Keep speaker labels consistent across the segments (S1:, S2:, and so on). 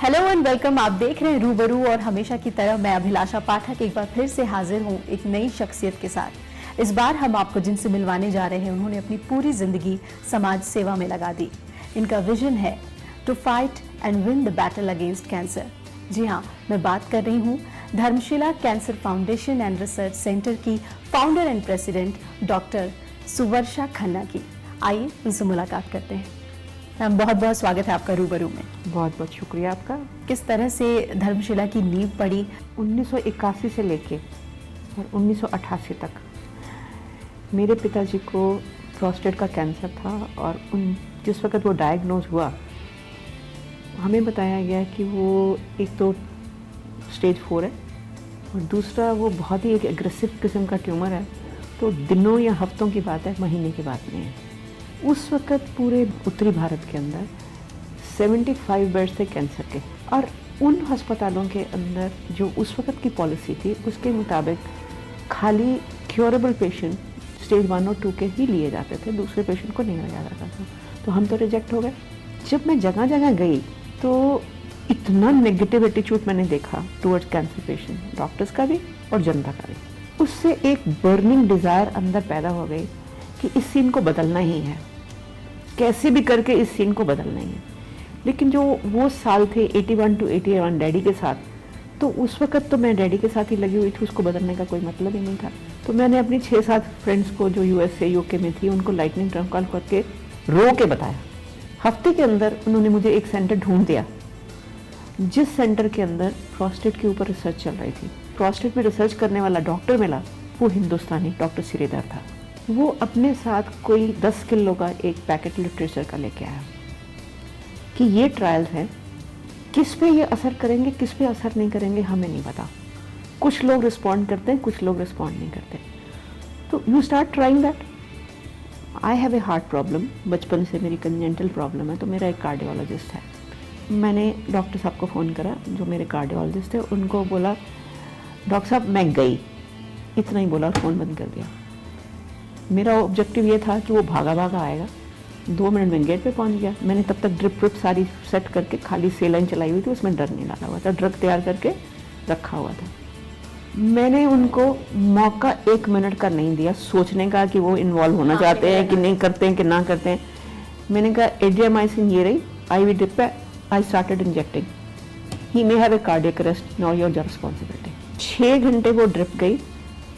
S1: Hello and welcome. आप देख रहे हैं रूबरू और हमेशा की तरह मैं अभिलाषा पाठक एक बार फिर से हाजिर हूं एक नई शख्सियत के साथ। इस बार हम आपको जिनसे मिलवाने जा रहे हैं उन्होंने अपनी पूरी जिंदगी समाज सेवा में लगा दी। इनका विजन है to fight and win the battle against cancer. जी हाँ, मैं बात कर रही हूँ Dharamshila cancer foundation and research centre की founder and president doctor Suvarsha Khanna की। आइए उनसे मुलाकात करते हैं। मैम, बहुत बहुत स्वागत है आपका रूबरू में।
S2: बहुत बहुत शुक्रिया आपका।
S1: किस तरह से धर्मशिला की नींव पड़ी?
S2: 1981 से लेके और 1988 तक मेरे पिताजी को प्रोस्टेट का कैंसर था और जिस वक़्त वो डायग्नोज हुआ हमें बताया गया कि वो एक तो स्टेज 4 है और दूसरा वो बहुत ही एक एग्रेसिव किस्म का ट्यूमर है। तो दिनों या हफ्तों की बात है, महीने की बात नहीं है। उस वक़्त पूरे उत्तरी भारत के अंदर 75 बेड्स थे कैंसर के और उन अस्पतालों के अंदर जो उस वक़्त की पॉलिसी थी उसके मुताबिक खाली क्योरेबल पेशेंट स्टेज 1 और 2 के ही लिए जाते थे, दूसरे पेशेंट को नहीं लिया जाता था। तो हम तो रिजेक्ट हो गए। जब मैं जगह जगह गई तो इतना नेगेटिव एटीट्यूड मैंने देखा टुवर्ड्स कैंसर पेशेंट, डॉक्टर्स का भी और जनता का भी। उससे एक बर्निंग डिज़ायर अंदर पैदा हो गई कि इस सीन को बदलना ही है, कैसे भी करके इस सीन को बदलना ही है। लेकिन जो वो साल थे 81 to 81 डैडी के साथ, तो उस वक़्त तो मैं डैडी के साथ ही लगी हुई थी, उसको बदलने का कोई मतलब ही नहीं था। तो मैंने अपनी 6-7 फ्रेंड्स को जो USA UK में थी उनको लाइटनिंग ड्रम कॉल करके रो के बताया। हफ्ते के अंदर उन्होंने मुझे एक सेंटर ढूंढ दिया जिस सेंटर के अंदर प्रोस्टेट के ऊपर रिसर्च चल रही थी। प्रोस्टेट पे रिसर्च करने वाला डॉक्टर मिला, वो हिंदुस्तानी डॉक्टर श्रीधर था। वो अपने साथ कोई 10 किलो का एक पैकेट लिटरेचर का लेके आया कि ये ट्रायल्स हैं, किस पे ये असर करेंगे किस पे असर नहीं करेंगे हमें नहीं पता। कुछ लोग रिस्पॉन्ड करते हैं, कुछ लोग रिस्पॉन्ड नहीं करते। तो you start trying that. I have a heart problem, बचपन से मेरी कंजेंटल प्रॉब्लम है, तो मेरा एक कार्डियोलॉजिस्ट है। मैंने डॉक्टर साहब को फ़ोन करा जो मेरे कार्डियोलॉजिस्ट थे, उनको बोला डॉक्टर साहब मैं गई, इतना ही बोला और फ़ोन बंद कर दिया। मेरा ऑब्जेक्टिव ये था कि वो भागा भागा आएगा। 2 मिनट में गेट पे पहुंच गया। मैंने तब तक ड्रिप व्रिप सारी सेट करके खाली सेलाइन चलाई हुई थी, उसमें ड्रग नहीं डाला हुआ था, ड्रग तैयार करके रखा हुआ था। मैंने उनको मौका 1 मिनट का नहीं दिया सोचने का कि वो इन्वॉल्व होना चाहते हैं कि नहीं करते हैं कि ना करते हैं। मैंने कहा एड्रियामाइसिन ये रही, IV ड्रिप पे I started injecting, he may have a cardiac arrest, now your responsibility. 6 घंटे वो ड्रिप गई,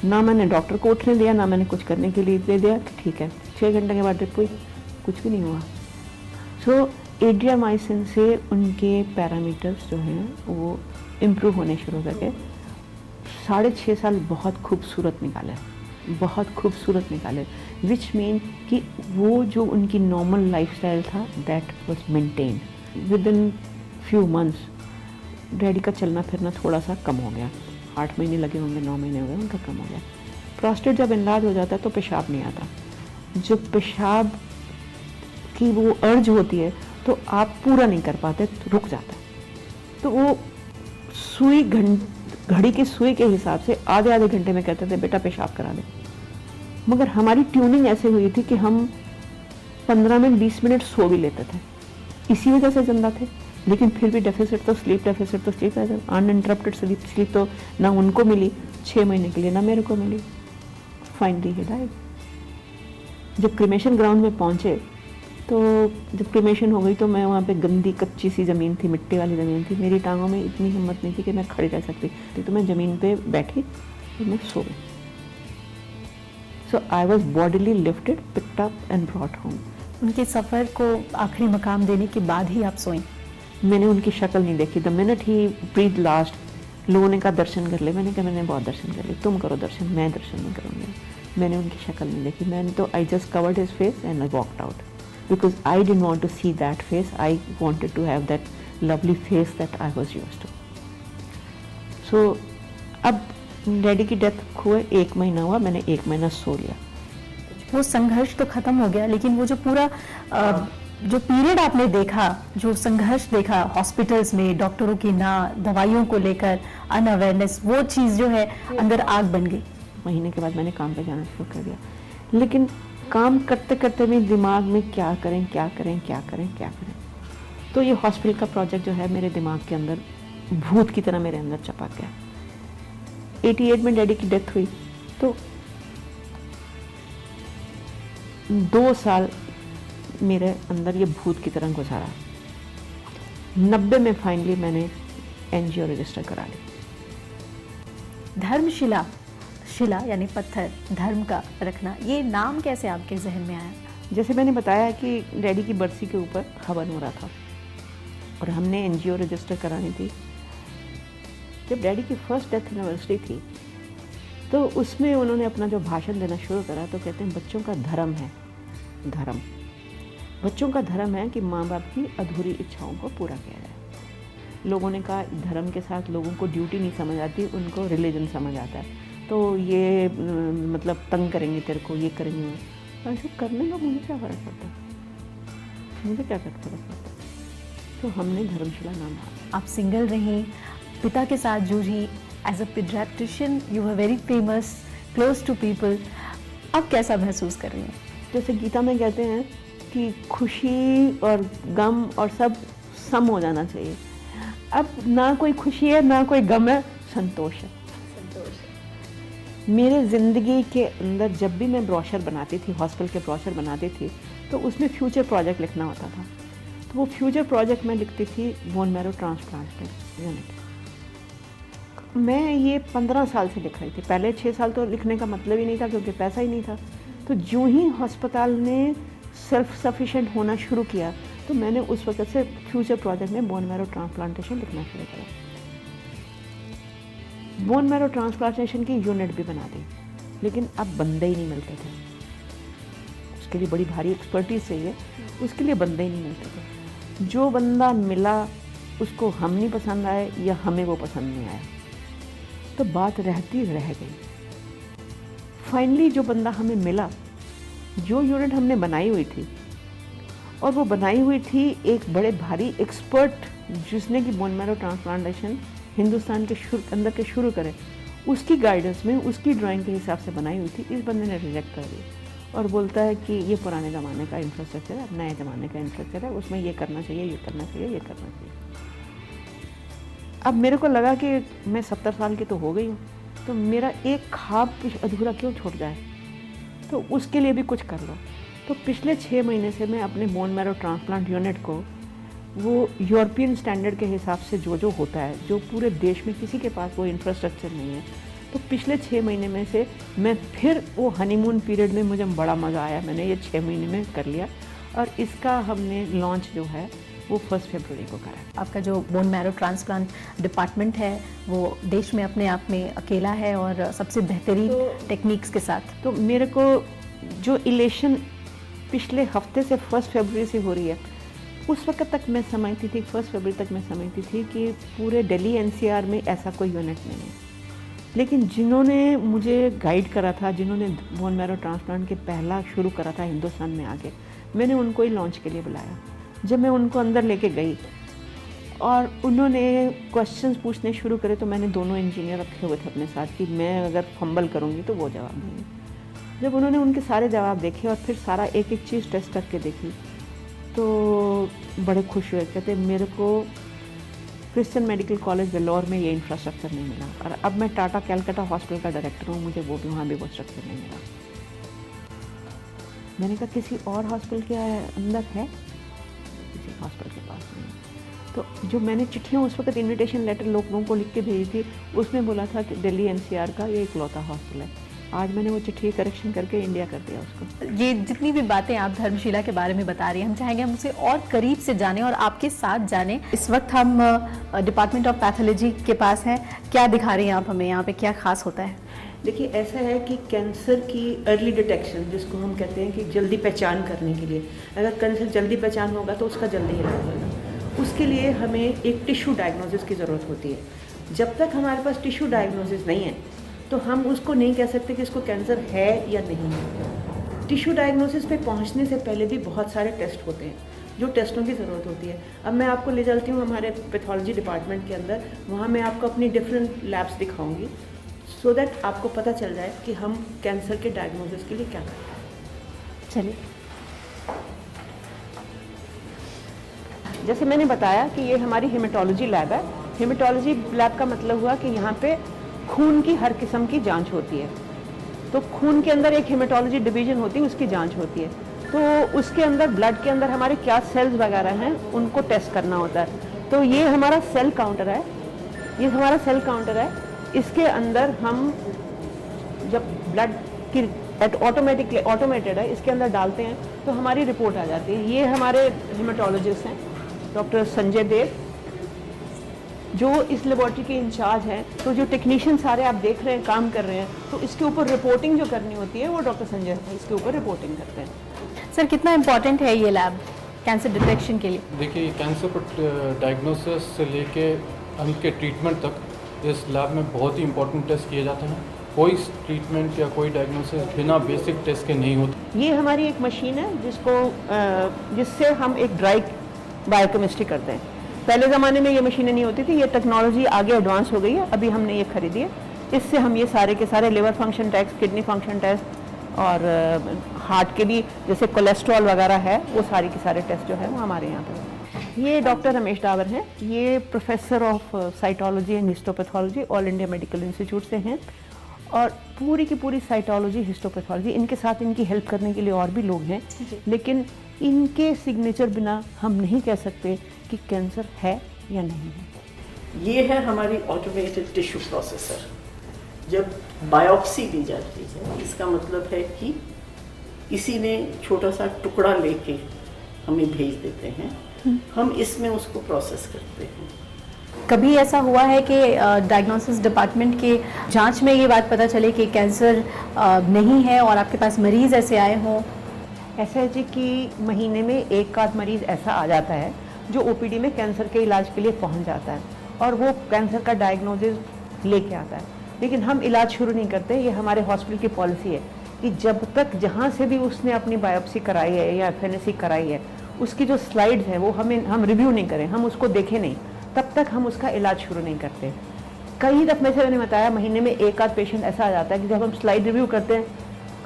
S2: ना मैंने डॉक्टर को उठने दिया ना मैंने कुछ करने के लिए दे दिया कि ठीक है। 6 घंटे के बाद ड्रिप हुई, कुछ भी नहीं हुआ। सो एड्रियामाइसिन से उनके पैरामीटर्स जो हैं वो इम्प्रूव होने शुरू करके 6.5 साल बहुत खूबसूरत निकाले, बहुत खूबसूरत निकाले। विच मीन कि वो जो उनकी नॉर्मल लाइफस्टाइल था that was maintain. With in few months daddy का चलना फिरना थोड़ा सा कम हो गया। 8 महीने लगे होंगे, 9 महीने हो गए, उनका कम हो गया। प्रोस्टेट जब इलाज हो जाता है तो पेशाब नहीं आता। जो पेशाब की वो अर्ज होती है तो आप पूरा नहीं कर पाते, तो रुक जाता है। तो वो सुई घड़ी की सुई के हिसाब से आधे घंटे में कहते थे बेटा पेशाब करा दे। मगर हमारी ट्यूनिंग ऐसे हुई थी कि हम 15 मिनट 20 मिनट सो भी लेते थे, इसी वजह से जिंदा थे। लेकिन फिर भी डेफिसिट तो स्लीप अनइंटरप्टेड स्लीप तो ना उनको मिली 6 महीने के लिए, ना मेरे को मिली। Finally he died. जब क्रिमेशन ग्राउंड में पहुंचे तो जब क्रिमेशन हो गई तो मैं वहाँ पे गंदी कच्ची सी ज़मीन थी, मिट्टी वाली ज़मीन थी। मेरी टांगों में इतनी हिम्मत नहीं थी कि मैं खड़ी रह सकती थी, तो मैं ज़मीन पे बैठी और मैं सो गई। So I was bodily lifted, picked up and brought home.
S1: उनके सफ़र को आखिरी मकाम देने के बाद ही आप सोई?
S2: मैंने उनकी शक्ल नहीं देखी। The minute he breathe last लोगों ने कहा दर्शन कर ले। मैंने कहा मैंने बहुत दर्शन कर लिए, तुम करो दर्शन, मैं दर्शन नहीं करूँगी। मैंने उनकी शक्ल नहीं देखी। मैंने तो I just covered his face and I walked out because I didn't want to see that face. I wanted to have that lovely face that I was used to. So अब डैडी की death हुए 1 महीना हुआ, मैंने 1 महीना सो लिया।
S1: वो संघर्ष तो खत्म हो गया, लेकिन वो जो पूरा जो पीरियड आपने देखा, जो संघर्ष देखा हॉस्पिटल्स में, डॉक्टरों की ना दवाइयों को लेकर अनअवेयरनेस, वो चीज़ जो है अंदर आग बन गई।
S2: महीने के बाद मैंने काम पे जाना शुरू कर दिया। लेकिन काम करते करते मेरे दिमाग में क्या करें क्या करें क्या करें क्या करें, तो तो ये हॉस्पिटल का प्रोजेक्ट जो है मेरे दिमाग के अंदर भूत की तरह मेरे अंदर चपक गया। 88 में डैडी की डेथ हुई, तो 2 साल मेरे अंदर ये भूत की तरह गुजारा। 90 में फाइनली मैंने एनजीओ रजिस्टर करा ली।
S1: धर्मशिला, शिला यानी पत्थर, धर्म का रखना, ये नाम कैसे आपके जहन में आया?
S2: जैसे मैंने बताया कि डैडी की बरसी के ऊपर हवन हो रहा था और हमने एनजीओ रजिस्टर करानी थी। जब डैडी की फर्स्ट डेथ एनिवर्सरी थी तो उसमें उन्होंने अपना जो भाषण देना शुरू करा तो कहते हैं बच्चों का धर्म है, धर्म, बच्चों का धर्म है कि माँ बाप की अधूरी इच्छाओं को पूरा किया जाए। लोगों ने कहा धर्म के साथ लोगों को ड्यूटी नहीं समझ आती, उनको रिलीजन समझ आता है, तो ये मतलब तंग करेंगे तेरे को, ये करेंगे, ऐसे करने का मुझे क्या फ़र्क पड़ता, मुझे क्या फ़र्क पड़ता। तो हमने धर्मशिला नाम रखा।
S1: आप सिंगल रहीं, पिता के साथ जूझी, as a paediatrician you were very famous, close to people. अब कैसा महसूस कर रही हैं?
S2: जैसे गीता में कहते हैं कि खुशी और गम और सब सम हो जाना चाहिए। अब ना कोई खुशी है ना कोई गम है, संतोष है। मेरे ज़िंदगी के अंदर जब भी मैं ब्रोशर बनाती थी, हॉस्पिटल के ब्रोशर बनाती थी, तो उसमें फ्यूचर प्रोजेक्ट लिखना होता था। तो वो फ्यूचर प्रोजेक्ट में लिखती थी बोन मैरो ट्रांसप्लांट यूनिट। मैं ये 15 साल से लिख रही थी। पहले 6 साल तो लिखने का मतलब ही नहीं था क्योंकि पैसा ही नहीं था। तो जो ही अस्पताल ने सेल्फ सफिशिएंट होना शुरू किया तो मैंने उस वक्त से फ्यूचर प्रोजेक्ट में बोन मैरो ट्रांसप्लांटेशन लिखना शुरू करा। बोन मैरो ट्रांसप्लांटेशन की यूनिट भी बना दी, लेकिन अब बंदे ही नहीं मिलते थे। उसके लिए बड़ी भारी एक्सपर्टीज चाहिए, उसके लिए बंदे ही नहीं मिलते थे। जो बंदा मिला उसको हम नहीं पसंद आए या हमें वो पसंद नहीं आया, तो बात रहती रह गई। फाइनली जो बंदा हमें मिला, जो यूनिट हमने बनाई हुई थी, और वो बनाई हुई थी एक बड़े भारी एक्सपर्ट जिसने कि बोन मैरो ट्रांसप्लांटेशन हिंदुस्तान के अंदर के शुरू करे, उसकी गाइडेंस में, उसकी ड्राइंग के हिसाब से बनाई हुई थी। इस बंदे ने रिजेक्ट कर दी और बोलता है कि ये पुराने ज़माने का इंफ्रास्ट्रक्चर है, अब नए ज़माने का इंफ्रास्ट्रक्चर है, उसमें ये करना चाहिए, ये करना चाहिए, ये करना चाहिए। अब मेरे को लगा कि मैं 70 साल की तो हो गई हूँ, तो मेरा एक ख्वाब अधूरा क्यों छूट जाए, तो उसके लिए भी कुछ कर लो। तो पिछले 6 महीने से मैं अपने बोन मैरो ट्रांसप्लांट यूनिट को वो यूरोपियन स्टैंडर्ड के हिसाब से जो होता है, जो पूरे देश में किसी के पास वो इंफ्रास्ट्रक्चर नहीं है, तो पिछले 6 महीने में से मैं फिर वो हनीमून पीरियड में मुझे बड़ा मज़ा आया, मैंने ये 6 महीने में कर लिया और इसका हमने लॉन्च जो है वो 1 फरवरी को करा।
S1: आपका जो बोन मैरो ट्रांसप्लांट डिपार्टमेंट है वो देश में अपने आप में अकेला है और सबसे बेहतरीन टेक्निक्स के साथ।
S2: तो मेरे को जो इलेक्शन पिछले हफ्ते से 1 फरवरी से हो रही है, उस वक्त तक मैं समझती थी, 1 फरवरी तक मैं समझती थी कि पूरे दिल्ली एनसीआर में ऐसा कोई यूनिट नहीं है। लेकिन जिन्होंने मुझे गाइड करा था, जिन्होंने बोन मैरो ट्रांसप्लांट के पहला शुरू करा था हिंदुस्तान में आगे, मैंने उनको ही लॉन्च के लिए बुलाया। जब मैं उनको अंदर लेके गई और उन्होंने क्वेश्चंस पूछने शुरू करे, तो मैंने दोनों इंजीनियर रखे हुए थे अपने साथ कि मैं अगर फंबल करूँगी तो वो जवाब देंगे। जब उन्होंने उनके सारे जवाब देखे और फिर सारा एक एक चीज़ टेस्ट करके देखी तो बड़े खुश हुए। कहते मेरे को क्रिश्चियन मेडिकल कॉलेज वेलोर में ये इंफ्रास्ट्रक्चर नहीं मिला और अब मैं टाटा कैलकाटा हॉस्पिटल का डायरेक्टर हूँ, मुझे वो भी वहाँ भी वो स्ट्रक्चर नहीं मिला। मैंने कहा किसी और हॉस्पिटल के अंदर है, किसी हॉस्पिटल के पास नहीं। तो जो मैंने चिट्ठियाँ उस वक्त इन्विटेशन लेटर लोगों को लिख के भेजी थी, उसमें बोला था कि दिल्ली एनसीआर का ये इकलौता हॉस्पिटल है। आज मैंने वो चिट्ठी करेक्शन करके इंडिया कर दिया उसको।
S1: ये जितनी भी बातें आप धर्मशिला के बारे में बता रही हैं, हम चाहेंगे हम उसे और करीब से जानें और आपके साथ जानें। इस वक्त हम डिपार्टमेंट ऑफ पैथोलॉजी के पास हैं। क्या दिखा रही हैं आप हमें, यहाँ पे क्या खास होता है?
S2: देखिए, ऐसा है कि कैंसर की अर्ली डिटेक्शन, जिसको हम कहते हैं कि जल्दी पहचान करने के लिए, अगर कैंसर जल्दी पहचान होगा तो उसका जल्दी इलाज होगा। उसके लिए हमें एक टिश्यू डायग्नोसिस की ज़रूरत होती है। जब तक हमारे पास टिश्यू डायग्नोसिस नहीं है तो हम उसको नहीं कह सकते कि इसको कैंसर है या नहीं है। टिश्यू डायग्नोसिस पे पहुंचने से पहले भी बहुत सारे टेस्ट होते हैं, जो टेस्टों की ज़रूरत होती है। अब मैं आपको ले चलती हूँ हमारे पैथोलॉजी डिपार्टमेंट के अंदर, वहाँ मैं आपको अपनी डिफरेंट लैब्स दिखाऊंगी सो दैट आपको पता चल जाए कि हम कैंसर के डायग्नोसिस के लिए क्या करते हैं।
S1: चलिए।
S2: जैसे मैंने बताया कि ये हमारी हेमेटोलॉजी लैब है। हेमेटोलॉजी लैब का मतलब हुआ कि यहाँ पे खून की हर किस्म की जांच होती है। तो खून के अंदर एक हेमेटोलॉजी डिवीजन होती है, उसकी जांच होती है। तो उसके अंदर ब्लड के अंदर हमारे क्या सेल्स वगैरह हैं उनको टेस्ट करना होता है। तो ये हमारा सेल काउंटर है, ये हमारा सेल काउंटर है। इसके अंदर हम जब ब्लड की ऑटोमेटिकली ऑटोमेटेड है, इसके अंदर डालते हैं तो हमारी रिपोर्ट आ जाती है। ये हमारे हेमेटोलॉजिस्ट हैं डॉक्टर संजय देव, जो इस लेबोरेटरी के इंचार्ज हैं। तो जो टेक्नीशियन सारे आप देख रहे हैं काम कर रहे हैं, तो इसके ऊपर रिपोर्टिंग जो करनी होती है वो डॉक्टर संजय इसके ऊपर रिपोर्टिंग करते हैं।
S1: सर कितना इम्पोर्टेंट है ये लैब कैंसर डिटेक्शन के लिए?
S3: देखिए, कैंसर को डायग्नोसिस से लेके उनके ट्रीटमेंट तक इस लैब में बहुत ही इंपॉर्टेंट टेस्ट किए जाते हैं। कोई ट्रीटमेंट या कोई डायग्नोसिस बिना बेसिक टेस्ट के नहीं होता।
S2: ये हमारी एक मशीन है जिससे हम एक ड्राई बायोकेमिस्ट्री करते हैं। पहले ज़माने में ये मशीनें नहीं होती थी, ये टेक्नोलॉजी आगे एडवांस हो गई है, अभी हमने ये खरीदी है। इससे हम ये सारे के सारे liver function test, kidney function test और हार्ट के भी जैसे कोलेस्ट्रॉल वगैरह है, वो सारे के सारे टेस्ट जो है वो हमारे यहाँ पर है। ये डॉक्टर रमेश डावर हैं, ये professor of cytology and histopathology all India medical institute से हैं। और पूरी की पूरी साइटोलॉजी, हिस्टोपैथोलॉजी, इनके साथ इनकी हेल्प करने के लिए और भी लोग हैं, लेकिन इनके सिग्नेचर बिना हम नहीं कह सकते कि कैंसर है या नहीं है।
S4: ये है हमारी ऑटोमेटेड टिश्यू प्रोसेसर। जब बायोप्सी दी जाती है, इसका मतलब है कि किसी ने छोटा सा टुकड़ा लेके हमें भेज देते हैं, हम इसमें उसको प्रोसेस करते हैं।
S1: कभी ऐसा हुआ है कि डायग्नोसिस डिपार्टमेंट के जांच में ये बात पता चले कि कैंसर नहीं है और आपके पास मरीज़ ऐसे आए हों?
S2: ऐसा है जी कि महीने में एक आध मरीज़ ऐसा आ जाता है जो ओपीडी में कैंसर के इलाज के लिए पहुंच जाता है और वो कैंसर का डायग्नोसिस लेके आता है, लेकिन हम इलाज शुरू नहीं करते। ये हमारे हॉस्पिटल की पॉलिसी है कि जब तक जहाँ से भी उसने अपनी बायोप्सी कराई है या एफएनएसी कराई है, उसकी जो स्लाइड्स हैं वो हम रिव्यू नहीं करें, हम उसको देखें नहीं, तब तक हम उसका इलाज शुरू नहीं करते। कई दफ़े से मैंने बताया, महीने में एक आध पेशेंट ऐसा आ जाता है कि जब हम स्लाइड रिव्यू करते हैं,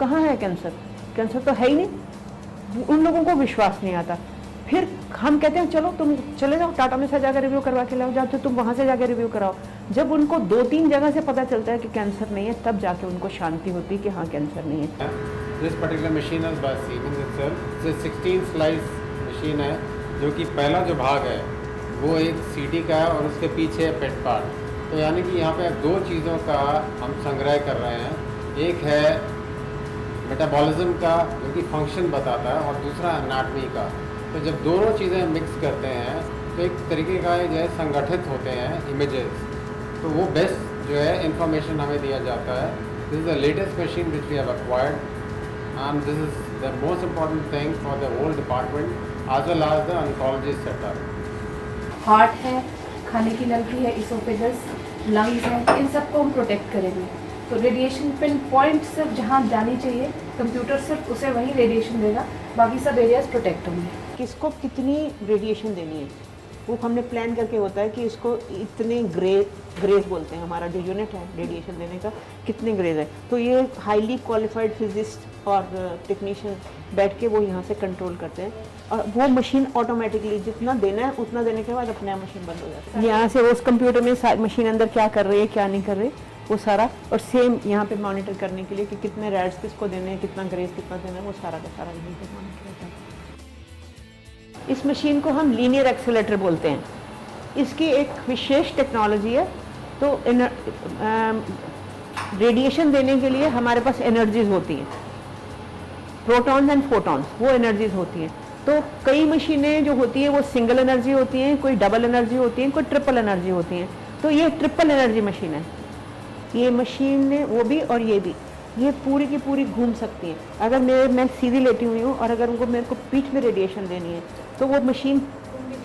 S2: कहाँ है कैंसर, कैंसर तो है ही नहीं। उन लोगों को विश्वास नहीं आता। फिर हम कहते हैं चलो तुम चले जाओ टाटा में से जाकर रिव्यू करवा के लाओ, जाओ तुम वहाँ से जाकर रिव्यू कराओ। जब उनको 2-3 जगह से पता चलता है कि कैंसर नहीं है, तब जाके उनको शांति होती है कि हाँ कैंसर नहीं है।
S5: This particular machine is by Siemens itself. It's a 16 slice machine है, जो कि पहला जो भाग है वो एक सीटी का है और उसके पीछे है पेट पार्ट। तो यानी कि यहाँ पे दो चीज़ों का हम संग्रह कर रहे हैं। एक है मेटाबॉलिज्म का जो कि फंक्शन बताता है और दूसरा एनाटमी का। तो जब दोनों चीज़ें मिक्स करते हैं तो एक तरीके का जो है संगठित होते हैं इमेजेस, तो वो बेस्ट जो है इंफॉर्मेशन हमें दिया जाता है। This is the latest machine which we have acquired and this is the most important thing for the whole department as well as the oncologist setup.
S6: Heart है, खाने की नली है, इसोफेगस, लंग्स हैं, इन सबको हम प्रोटेक्ट करेंगे। तो रेडिएशन पिन पॉइंट सिर्फ जहाँ जानी चाहिए, कंप्यूटर सिर्फ उसे वहीं रेडिएशन देगा, बाकी सब एरियाज प्रोटेक्ट होंगे।
S2: किसको कितनी रेडिएशन देनी है वो हमने प्लान करके होता है कि इसको इतने ग्रेज बोलते हैं, हमारा जो यूनिट है रेडिएशन देने का कितने ग्रेज है। तो ये हाईली क्वालिफाइड फिजिस्ट और टेक्नीशियन बैठ के वो यहाँ से कंट्रोल करते हैं और वो मशीन ऑटोमेटिकली जितना देना है उतना देने के बाद अपने आप मशीन बंद हो जाती है। यहाँ से उस कंप्यूटर में मशीन अंदर क्या कर रही है क्या नहीं कर रही वो सारा, और सेम यहाँ पे मॉनिटर करने के लिए कि कितने रैड्स किसको देने हैं, कितना ग्रेज कितना देना है, वो सारा का सारा यहीं पे मॉनिटर होता है। इस मशीन को हम लीनियर एक्सेलेरेटर बोलते हैं। इसकी एक विशेष टेक्नोलॉजी है। तो रेडिएशन देने के लिए हमारे पास एनर्जीज होती हैं, प्रोटॉन्स एंड फोटॉन्स, वो एनर्जीज होती हैं। तो कई मशीनें जो होती हैं वो सिंगल एनर्जी होती हैं, कोई डबल एनर्जी होती हैं, कोई ट्रिपल एनर्जी होती हैं। तो ये ट्रिपल एनर्जी मशीन है। ये मशीन ने वो भी और ये भी, ये पूरी की पूरी घूम सकती है। अगर मैं सीधी लेटी हुई हूँ और अगर उनको मेरे को पीठ में रेडिएशन देनी है तो वो मशीन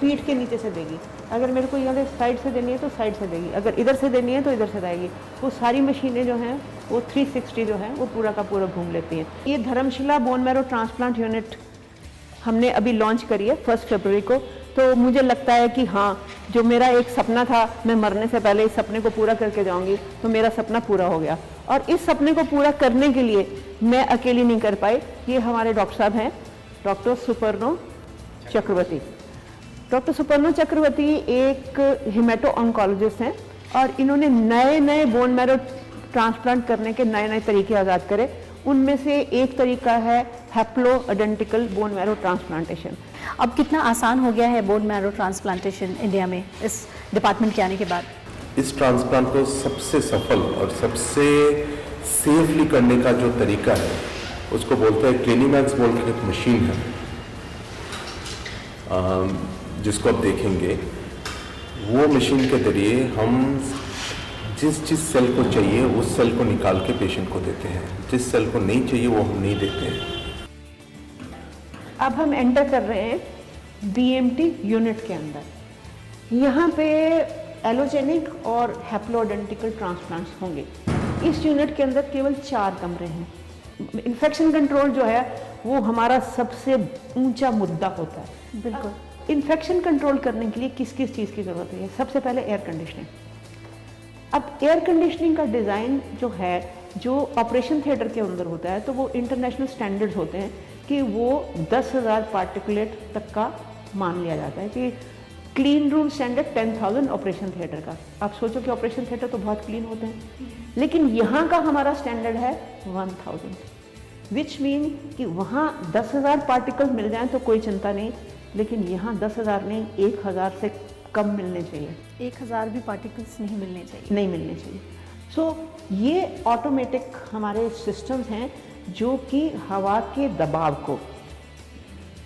S2: पीठ के नीचे से देगी, अगर मेरे को यहाँ साइड से देनी है तो साइड से देगी, अगर इधर से देनी है तो इधर से देगी। वो सारी मशीनें जो हैं वो 360 जो है वो पूरा का पूरा घूम लेती हैं। ये Dharamshila bone marrow transplant unit हमने अभी लॉन्च करी है 1 फरवरी को। तो मुझे लगता है कि हाँ, जो मेरा एक सपना था, मैं मरने से पहले इस सपने को पूरा करके जाऊंगी, तो मेरा सपना पूरा हो गया। और इस सपने को पूरा करने के लिए मैं अकेली नहीं कर पाई। ये हमारे डॉक्टर साहब हैं, डॉक्टर सुपर्णो चक्रवर्ती। डॉक्टर सुपर्णा चक्रवर्ती एक हिमेटो ऑन्कोलॉजिस्ट हैं और इन्होंने नए नए बोन मैरो ट्रांसप्लांट करने के नए नए तरीके आज़ाद करे। उनमें से एक तरीका है haplo identical bone marrow transplantation.
S1: अब कितना आसान हो गया है बोन मैरो ट्रांसप्लांटेशन इंडिया में इस डिपार्टमेंट के आने के बाद?
S7: इस ट्रांसप्लांट को सबसे सफल और सबसे सेफली करने का जो तरीका है उसको बोलते हैं क्लिनीमैक्स बोल के एक मशीन है, जिसको आप देखेंगे। वो मशीन के जरिए हम जिस सेल को चाहिए उस सेल को निकाल के पेशेंट को देते हैं, जिस सेल को नहीं चाहिए वो हम नहीं देते हैं।
S2: अब हम एंटर कर रहे हैं बीएमटी यूनिट के अंदर। यहाँ पे एलोजेनिक और हैप्लोइडेंटिकल ट्रांसप्लांट्स होंगे। इस यूनिट के अंदर केवल 4 कमरे हैं। इन्फेक्शन कंट्रोल जो है वो हमारा सबसे ऊंचा मुद्दा होता है।
S1: बिल्कुल।
S2: इन्फेक्शन कंट्रोल करने के लिए किस किस चीज़ की ज़रूरत है? सबसे पहले एयर कंडीशनिंग। अब एयर कंडीशनिंग का डिज़ाइन जो है, जो ऑपरेशन थिएटर के अंदर होता है, तो वो इंटरनेशनल स्टैंडर्ड्स होते हैं कि वो 10,000 पार्टिकुलेट तक का मान लिया जाता है कि clean room standard 10,000 operation theatre का। आप सोचो कि ऑपरेशन थिएटर तो बहुत क्लीन होते हैं, लेकिन यहाँ का हमारा स्टैंडर्ड है 1000, विच मीन कि वहाँ 10,000 पार्टिकल मिल जाएं तो कोई चिंता नहीं, लेकिन यहाँ 10,000 नहीं, 1,000 से कम मिलने चाहिए।
S1: 1,000 भी पार्टिकल्स नहीं मिलने चाहिए।
S2: नहीं मिलने चाहिए। सो ये ऑटोमेटिक हमारे सिस्टम्स हैं जो कि हवा के दबाव को,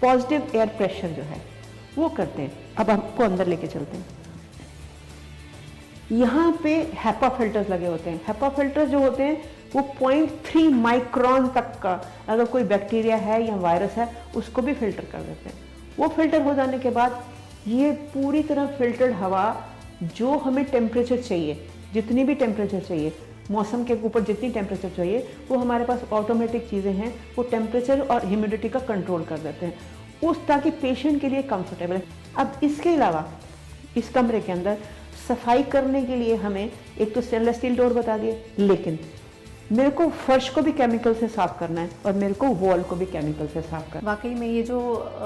S2: पॉजिटिव एयर प्रेशर जो है वो करते हैं। अब आपको अंदर लेके चलते हैं। यहाँ पे हैपा फिल्टर्स लगे होते हैं। हैपा फिल्टर्स जो होते हैं वो 0.3 माइक्रोन तक का, अगर कोई बैक्टीरिया है या वायरस है उसको भी फिल्टर कर देते हैं। वो फिल्टर हो जाने के बाद ये पूरी तरह फिल्टर्ड हवा, जो हमें टेम्परेचर चाहिए, जितनी भी टेम्परेचर चाहिए, मौसम के ऊपर जितनी टेम्परेचर चाहिए, वो हमारे पास ऑटोमेटिक चीज़ें हैं, वो टेम्परेचर और ह्यूमिडिटी का कंट्रोल कर देते हैं उस, ताकि पेशेंट के लिए कंफर्टेबल है। अब इसके अलावा इस कमरे के अंदर सफाई करने के लिए हमें एक तो स्टेनलेस स्टील डोर बता दिए, लेकिन मेरे को फर्श को भी केमिकल से साफ करना है और मेरे को वॉल को भी केमिकल से साफ करना है।
S1: वाकई में ये जो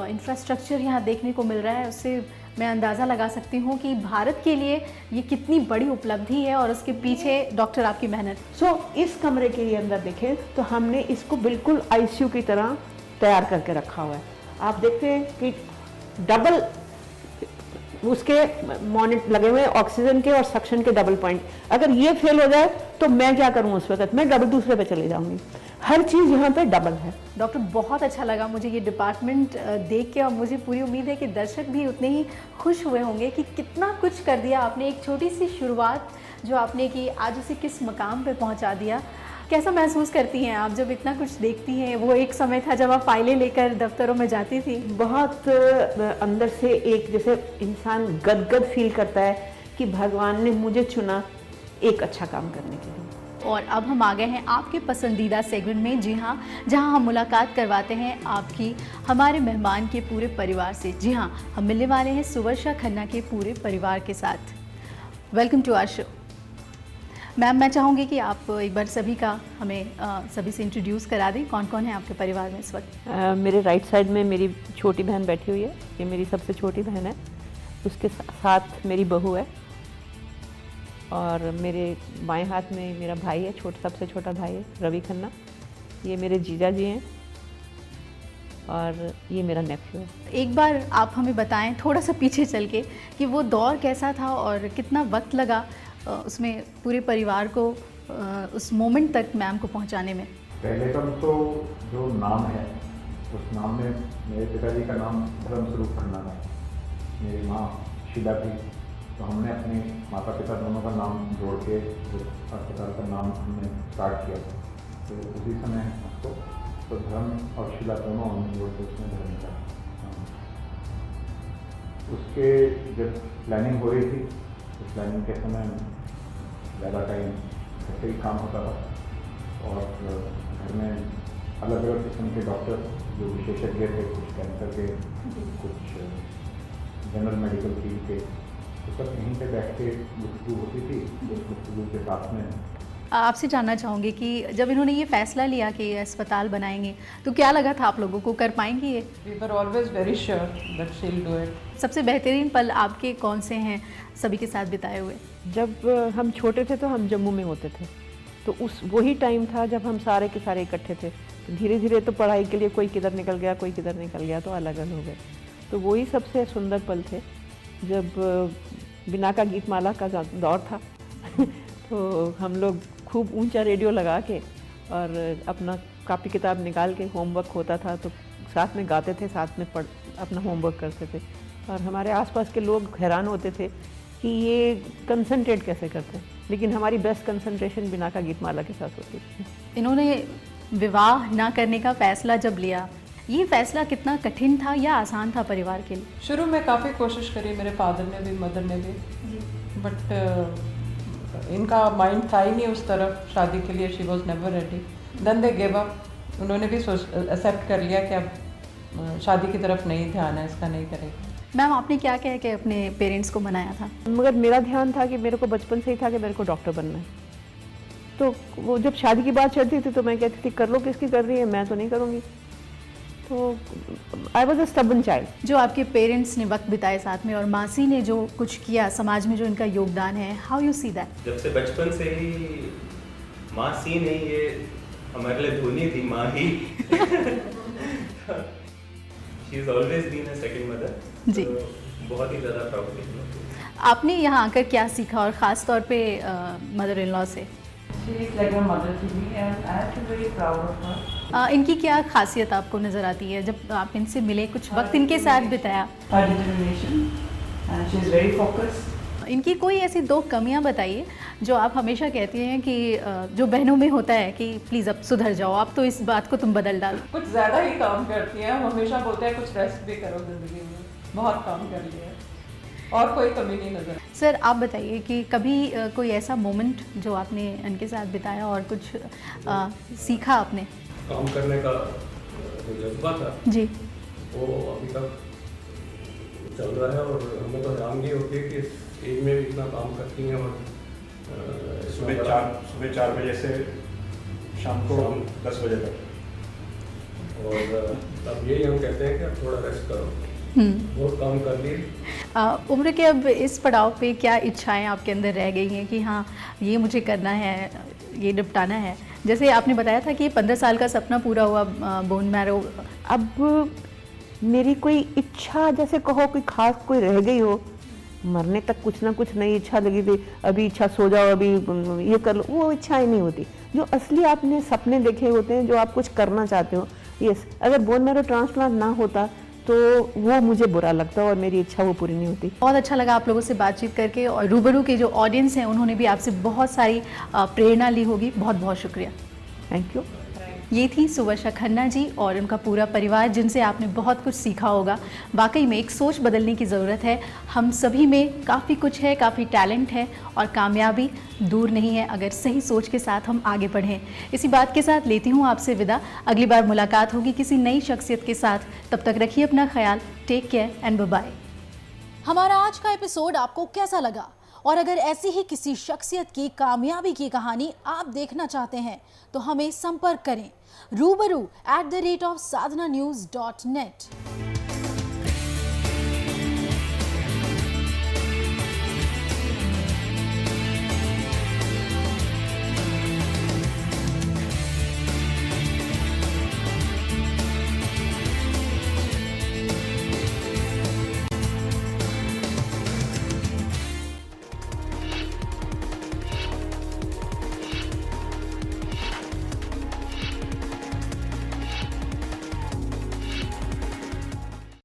S1: इंफ्रास्ट्रक्चर यहाँ देखने को मिल रहा है, उससे मैं अंदाज़ा लगा सकती हूँ कि भारत के लिए ये कितनी बड़ी उपलब्धि है और उसके पीछे डॉक्टर आपकी मेहनत।
S2: सो इस कमरे के अंदर देखें तो हमने इसको बिल्कुल आईसीयू की तरह तैयार करके रखा हुआ है। आप देखते हैं कि डबल उसके मॉनिटर लगे हुए हैं, ऑक्सीजन के और सक्शन के डबल पॉइंट। अगर ये फेल हो जाए तो मैं क्या करूं उस वक्त? मैं डबल दूसरे पे चले जाऊंगी। हर चीज़ यहाँ पे डबल है।
S1: डॉक्टर, बहुत अच्छा लगा मुझे ये डिपार्टमेंट देख के, और मुझे पूरी उम्मीद है कि दर्शक भी उतने ही खुश हुए होंगे कि कितना कुछ कर दिया आपने। एक छोटी सी शुरुआत जो आपने की, आज उसे किस मकाम पे पहुंचा दिया। कैसा महसूस करती हैं आप जब इतना कुछ देखती हैं? वो एक समय था जब आप फाइलें लेकर दफ्तरों में जाती थी।
S2: बहुत अंदर से एक जैसे इंसान गदगद फील करता है कि भगवान ने मुझे चुना एक अच्छा काम करने के लिए।
S1: और अब हम आ गए हैं आपके पसंदीदा सेगमेंट में। जी हाँ, जहाँ हम मुलाकात करवाते हैं आपकी, हमारे मेहमान के पूरे परिवार से। जी हाँ, हम मिलने वाले हैं सुवर्षा खन्ना के पूरे परिवार के साथ। Welcome to our show. Ma'am, मैं चाहूँगी कि आप एक बार सभी का हमें सभी से इंट्रोड्यूस करा दें। कौन कौन है आपके परिवार में इस वक्त?
S2: मेरे राइट साइड में मेरी छोटी बहन बैठी हुई है, ये मेरी सबसे छोटी बहन है। उसके साथ मेरी बहू है, और मेरे बाएं हाथ में मेरा भाई है, सबसे छोटा भाई है रवि खन्ना। ये मेरे जीजा जी हैं, और ये मेरा नेफ्यू है।
S1: एक बार आप हमें बताएं थोड़ा सा पीछे चल के कि वो दौर कैसा था और कितना वक्त लगा उसमें पूरे परिवार को उस मोमेंट तक मैम को पहुंचाने में।
S8: पहले तो जो नाम है, उस नाम में मेरे पिताजी का नाम धर्मस्वरूप खन्ना है, मेरी माँ शीला थी, तो हमने अपने माता पिता दोनों का नाम जोड़ के अस्पताल का नाम हमने स्टार्ट किया। तो उसी समय उसको तो धर्म और शीला दोनों हमने जोड़ के उसमें धर्म का। उसके जब प्लानिंग हो रही थी, तो प्लानिंग के समय ज़्यादा टाइम ऐसे ही काम होता था, और घर में अलग अलग किस्म के डॉक्टर जो विशेषज्ञ थे, कुछ कैंसर के, कुछ जनरल मेडिकल फील्ड के, तो सब यहीं पे बैठ के गुफ्तगू होती थी। उस गुफ्तगू के साथ में
S1: आपसे जानना चाहूँगी कि जब इन्होंने ये फैसला लिया कि ये अस्पताल बनाएंगे तो क्या लगा था आप लोगों को, कर पाएंगी ये?
S2: We were always very sure that she'll do it.
S1: सबसे बेहतरीन पल आपके कौन से हैं सभी के साथ बिताए हुए?
S2: जब हम छोटे थे तो हम जम्मू में होते थे, तो उस वही टाइम था जब हम सारे के सारे इकट्ठे थे। धीरे धीरे तो पढ़ाई के लिए कोई किधर निकल गया, कोई किधर निकल गया, तो अलग अलग हो गए। तो वही सबसे सुंदर पल थे जब बिना का गीतमाला का दौर था तो हम लोग खूब ऊंचा रेडियो लगा के और अपना कापी किताब निकाल के, होमवर्क होता था तो साथ में गाते थे, साथ में अपना होमवर्क करते थे। और हमारे आसपास के लोग हैरान होते थे कि ये कंसंट्रेट कैसे करते हैं, लेकिन हमारी बेस्ट कंसंट्रेशन बिना का गीतमाला के साथ होती थी।
S1: इन्होंने विवाह ना करने का फैसला जब लिया, ये फैसला कितना कठिन था या आसान था परिवार के लिए?
S9: शुरू में काफ़ी कोशिश करी, मेरे फादर ने भी, मदर ने भी, बट इनका माइंड था ही नहीं उस तरफ शादी के लिए। She was never ready, then they give up. उन्होंने भी एक्सेप्ट कर लिया कि अब शादी की तरफ नहीं ध्यान है, इसका नहीं करेगी।
S1: मैम, आपने क्या कह के अपने पेरेंट्स को मनाया था?
S2: मगर मेरा ध्यान था कि मेरे को बचपन से ही था कि मेरे को डॉक्टर बनना है। तो वो जब शादी की बात चलती थी तो मैं कहती थी कर लो, किसकी कर रही है, मैं तो नहीं करूँगी। तो I was a stubborn child.
S1: जो आपके पेरेंट्स ने वक्त बिताए साथ में और मासी ने जो कुछ किया समाज में, जो इनका योगदान है, हाउ यू सी दैट?
S10: जब से बचपन से ही मासी नहीं, ये हमारे लिए धोनी थी, माँ ही। She is always been a second mother.
S1: जी,
S10: बहुत ही ज़्यादा प्राउड फील होती है।
S1: आपने यहाँ आकर क्या सीखा और ख़ास तौर पे मदर इन लॉ से?
S9: She is like a mother to me and I feel very proud of her.
S1: इनकी क्या खासियत आपको नज़र आती है जब आप इनसे मिले, कुछ वक्त इनके साथ बिताया?
S9: Her determination and she is very focused.
S1: इनकी कोई ऐसी 2 कमियां बताइए जो आप हमेशा कहती हैं कि जो बहनों में होता है कि प्लीज़ अब सुधर जाओ, आप तो इस बात को तुम बदल डालो।
S9: कुछ ज़्यादा ही काम करती है, हम हमेशा बोलते हैं कुछ रेस्ट भी करो ज़िंदगी में, बहुत काम कर लिया है और कोई कमी नहीं नज़र।
S1: सर, आप बताइए कि कभी कोई ऐसा मोमेंट जो आपने इनके साथ बिताया और कुछ सीखा आपने?
S11: काम करने का जो जज्बा था
S1: जी,
S11: वो अभी तक चल रहा है और हमें तो हैरानगी होती है कि इस एज में भी इतना काम करती हैं। और
S8: सुबह 4 बजे से शाम को 10 बजे तक।
S11: और अब यही हम कहते हैं कि अब थोड़ा रेस्ट करो, बहुत काम कर लिए।
S1: उम्र के अब इस पड़ाव पे क्या इच्छाएं आपके अंदर रह गई हैं कि हाँ ये मुझे करना है, ये निपटाना है? जैसे आपने बताया था कि 15 साल का सपना पूरा हुआ, बोन मैरो।
S2: अब मेरी कोई इच्छा जैसे कहो कोई खास कोई रह गई हो, मरने तक कुछ ना कुछ नई इच्छा लगी थी, अभी इच्छा सो जाओ, अभी ये कर लो, वो इच्छाएं नहीं होती। जो असली आपने सपने देखे होते हैं, जो आप कुछ करना चाहते हो, यस, अगर बोन मैरो ट्रांसप्लांट ना होता तो वो मुझे बुरा लगता और मेरी इच्छा वो पूरी नहीं होती।
S1: बहुत अच्छा लगा आप लोगों से बातचीत करके, और रूबरू के जो ऑडियंस हैं उन्होंने भी आपसे बहुत सारी प्रेरणा ली होगी। बहुत बहुत शुक्रिया।
S2: Thank you.
S1: ये थी सुवर्षा खन्ना जी और उनका पूरा परिवार, जिनसे आपने बहुत कुछ सीखा होगा। वाकई में एक सोच बदलने की ज़रूरत है। हम सभी में काफ़ी कुछ है, काफ़ी टैलेंट है और कामयाबी दूर नहीं है अगर सही सोच के साथ हम आगे बढ़ें। इसी बात के साथ लेती हूँ आपसे विदा। अगली बार मुलाकात होगी किसी नई शख्सियत के साथ। तब तक रखिए अपना ख्याल। Take care and bye bye.
S12: हमारा आज का एपिसोड आपको कैसा लगा? और अगर ऐसी ही किसी शख्सियत की कामयाबी की कहानी आप देखना चाहते हैं तो हमें संपर्क करें रूबरू@sadhananews.net।